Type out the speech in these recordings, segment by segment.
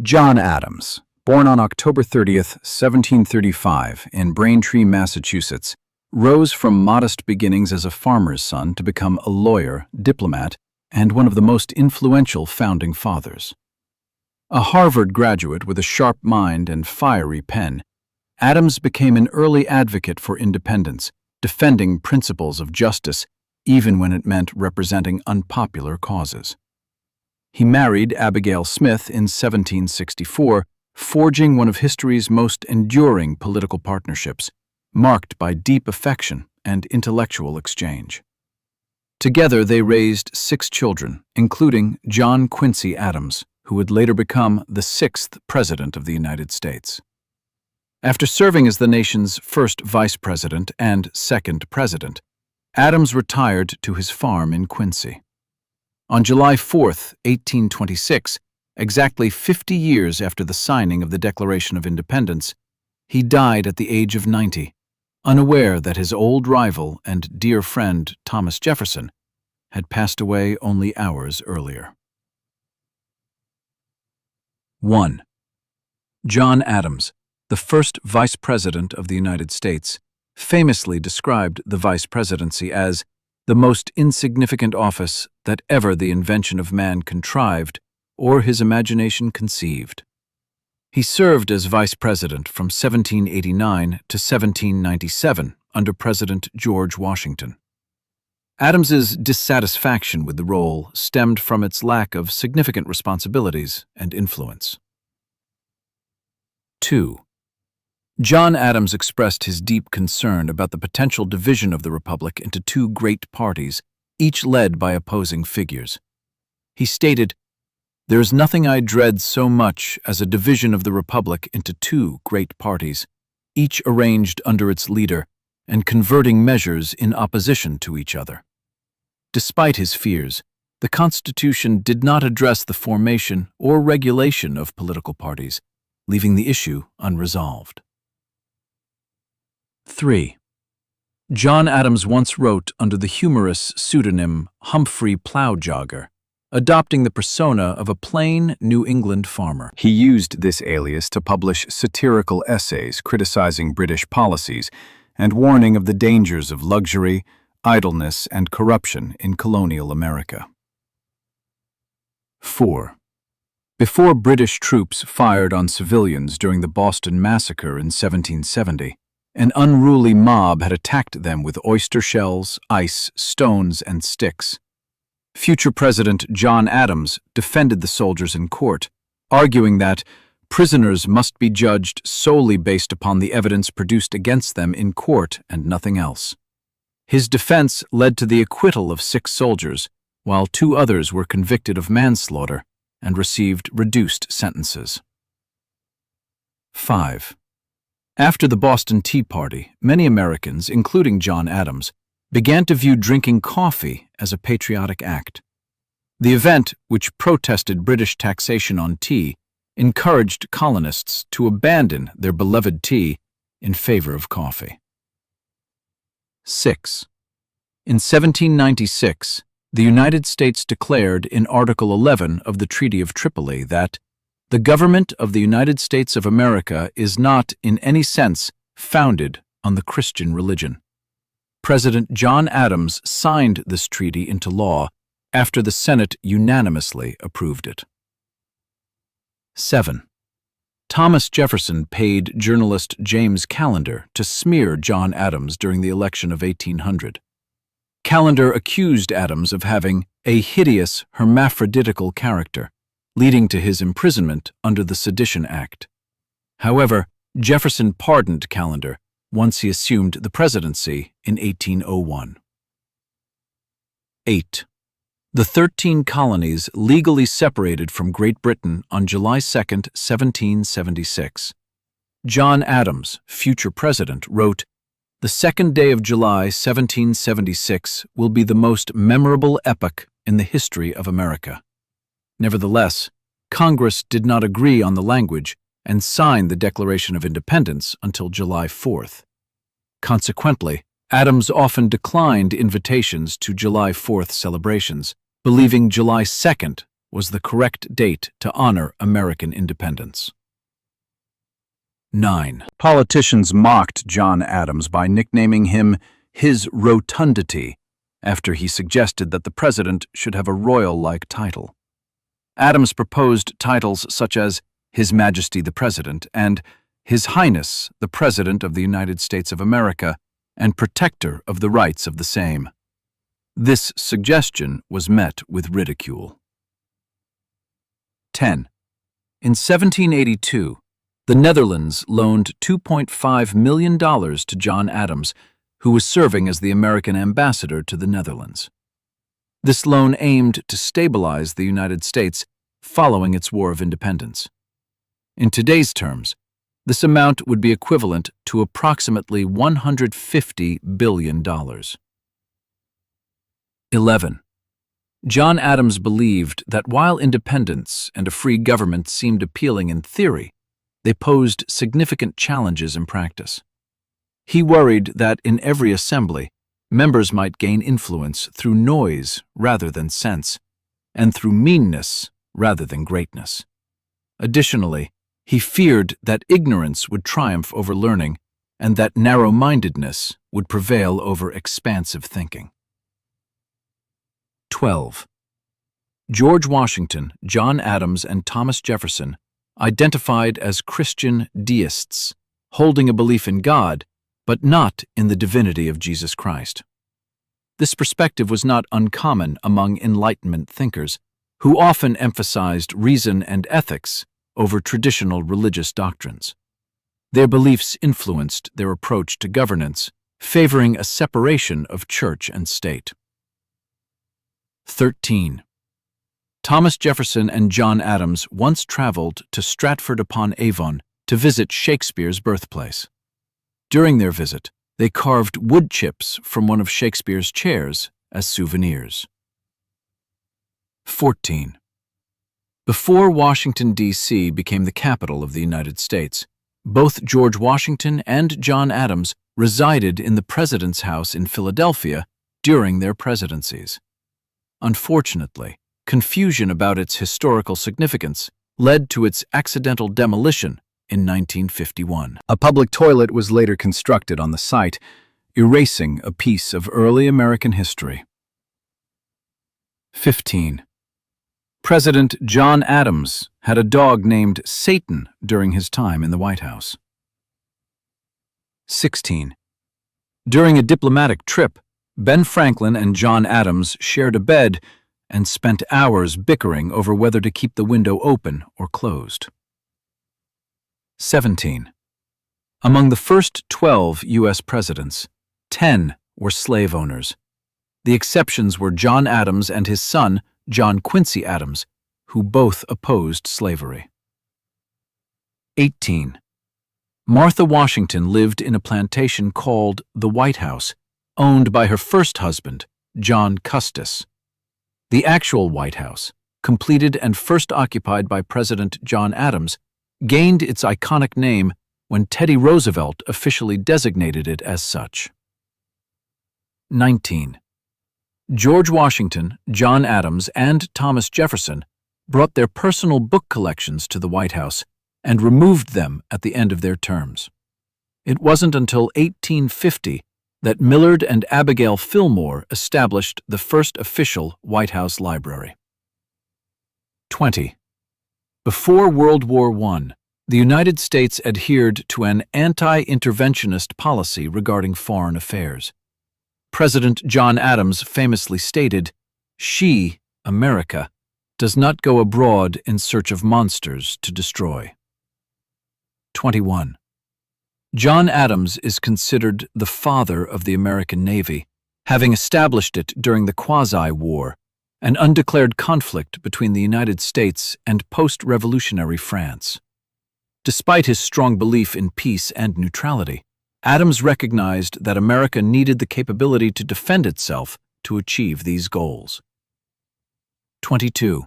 John Adams, born on October 30th, 1735, in Braintree, Massachusetts, rose from modest beginnings as a farmer's son to become a lawyer, diplomat, and one of the most influential founding fathers. A Harvard graduate with a sharp mind and fiery pen, Adams became an early advocate for independence, defending principles of justice even when it meant representing unpopular causes. He married Abigail Smith in 1764, forging one of history's most enduring political partnerships, marked by deep affection and intellectual exchange. Together they raised 6 children, including John Quincy Adams, who would later become the 6th President of the United States. After serving as the nation's first vice president and second president, Adams retired to his farm in Quincy. On July 4, 1826, exactly 50 years after the signing of the Declaration of Independence, he died at the age of 90, unaware that his old rival and dear friend Thomas Jefferson had passed away only hours earlier. 1. John Adams, the first Vice President of the United States, famously described the vice presidency as the most insignificant office that ever the invention of man contrived or his imagination conceived. He served as vice president from 1789 to 1797 under President George Washington. Adams's dissatisfaction with the role stemmed from its lack of significant responsibilities and influence. 2. John Adams expressed his deep concern about the potential division of the Republic into 2 great parties, each led by opposing figures. He stated, "There is nothing I dread so much as a division of the Republic into 2 great parties, each arranged under its leader and converting measures in opposition to each other." Despite his fears, the Constitution did not address the formation or regulation of political parties, leaving the issue unresolved. 3. John Adams once wrote under the humorous pseudonym Humphrey Plowjogger, adopting the persona of a plain New England farmer. He used this alias to publish satirical essays criticizing British policies and warning of the dangers of luxury, idleness, and corruption in colonial America. 4. Before British troops fired on civilians during the Boston Massacre in 1770, an unruly mob had attacked them with oyster shells, ice, stones, and sticks. Future President John Adams defended the soldiers in court, arguing that prisoners must be judged solely based upon the evidence produced against them in court and nothing else. His defense led to the acquittal of 6 soldiers, while 2 others were convicted of manslaughter and received reduced sentences. 5. After the Boston Tea Party, many Americans, including John Adams, began to view drinking coffee as a patriotic act. The event, which protested British taxation on tea, encouraged colonists to abandon their beloved tea in favor of coffee. 6. In 1796, the United States declared in Article 11 of the Treaty of Tripoli that the government of the United States of America is not, in any sense, founded on the Christian religion. President John Adams signed this treaty into law after the Senate unanimously approved it. 7. Thomas Jefferson paid journalist James Callender to smear John Adams during the election of 1800. Callender accused Adams of having a hideous hermaphroditical character, leading to his imprisonment under the Sedition Act. However, Jefferson pardoned Callender once he assumed the presidency in 1801. 8. The 13 colonies legally separated from Great Britain on July 2, 1776. John Adams, future president, wrote, "The 2nd day of July, 1776, will be the most memorable epoch in the history of America." Nevertheless, Congress did not agree on the language and sign the Declaration of Independence until July 4th. Consequently, Adams often declined invitations to July 4th celebrations, believing July 2nd was the correct date to honor American independence. 9. Politicians mocked John Adams by nicknaming him his rotundity, after he suggested that the president should have a royal-like title. Adams proposed titles such as His Majesty the President and His Highness the President of the United States of America and Protector of the Rights of the same. This suggestion was met with ridicule. 10. In 1782, the Netherlands loaned $2.5 million to John Adams, who was serving as the American ambassador to the Netherlands. This loan aimed to stabilize the United States following its War of Independence. In today's terms, this amount would be equivalent to approximately $150 billion. 11. John Adams believed that while independence and a free government seemed appealing in theory, they posed significant challenges in practice. He worried that in every assembly, members might gain influence through noise rather than sense, and through meanness rather than greatness. Additionally, he feared that ignorance would triumph over learning and that narrow-mindedness would prevail over expansive thinking. 12. George Washington, John Adams, and Thomas Jefferson identified as Christian deists, holding a belief in God, but not in the divinity of Jesus Christ. This perspective was not uncommon among Enlightenment thinkers, who often emphasized reason and ethics over traditional religious doctrines. Their beliefs influenced their approach to governance, favoring a separation of church and state. 13. Thomas Jefferson and John Adams once traveled to Stratford-upon-Avon to visit Shakespeare's birthplace. During their visit, they carved wood chips from one of Shakespeare's chairs as souvenirs. 14. Before Washington, D.C. became the capital of the United States, both George Washington and John Adams resided in the President's House in Philadelphia during their presidencies. Unfortunately, confusion about its historical significance led to its accidental demolition in 1951. A public toilet was later constructed on the site, erasing a piece of early American history. 15. President John Adams had a dog named Satan during his time in the White House. 16. During a diplomatic trip, Ben Franklin and John Adams shared a bed and spent hours bickering over whether to keep the window open or closed. 17. Among the first 12 U.S. presidents, 10 were slave owners. The exceptions were John Adams and his son, John Quincy Adams, who both opposed slavery. 18. Martha Washington lived in a plantation called the White House, owned by her first husband, John Custis. The actual White House, completed and first occupied by President John Adams, gained its iconic name when Teddy Roosevelt officially designated it as such. 19. George Washington, John Adams, and Thomas Jefferson brought their personal book collections to the White House and removed them at the end of their terms. It wasn't until 1850 that Millard and Abigail Fillmore established the first official White House library. 20. Before World War I, the United States adhered to an anti-interventionist policy regarding foreign affairs. President John Adams famously stated, "She, America, does not go abroad in search of monsters to destroy." 21. John Adams is considered the father of the American Navy, having established it during the Quasi-War, an undeclared conflict between the United States and post-revolutionary France. Despite his strong belief in peace and neutrality, Adams recognized that America needed the capability to defend itself to achieve these goals. 22.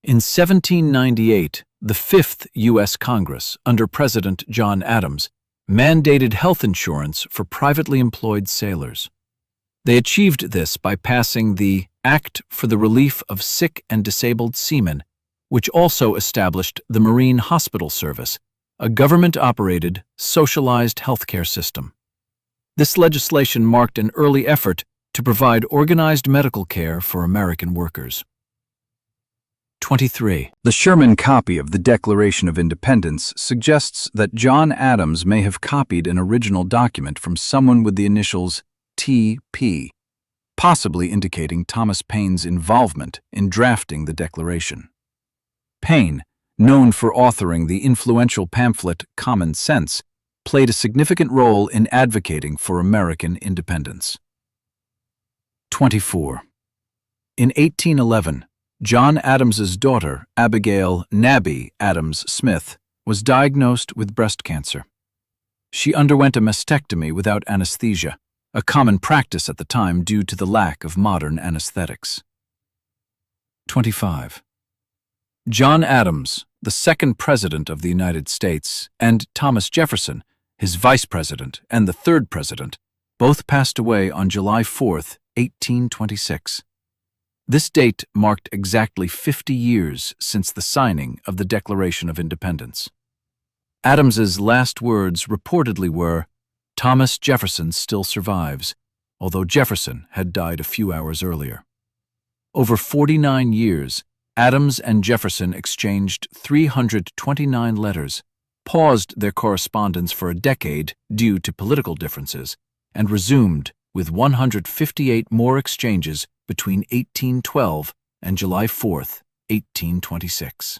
In 1798, the Fifth U.S. Congress, under President John Adams, mandated health insurance for privately employed sailors. They achieved this by passing the Act for the Relief of Sick and Disabled Seamen, which also established the Marine Hospital Service, a government-operated, socialized healthcare system. This legislation marked an early effort to provide organized medical care for American workers. 23. The Sherman copy of the Declaration of Independence suggests that John Adams may have copied an original document from someone with the initials T.P., possibly indicating Thomas Paine's involvement in drafting the Declaration. Paine, known for authoring the influential pamphlet Common Sense, played a significant role in advocating for American independence. 24. In 1811, John Adams's daughter, Abigail "Nabby" Adams Smith, was diagnosed with breast cancer. She underwent a mastectomy without anesthesia, a common practice at the time due to the lack of modern anesthetics. 25. John Adams, the second President of the United States, and Thomas Jefferson, his Vice President and the third President, both passed away on July 4, 1826. This date marked exactly 50 years since the signing of the Declaration of Independence. Adams's last words reportedly were, "Thomas Jefferson still survives," although Jefferson had died a few hours earlier. Over 49 years, Adams and Jefferson exchanged 329 letters, paused their correspondence for a decade due to political differences, and resumed with 158 more exchanges between 1812 and July 4, 1826.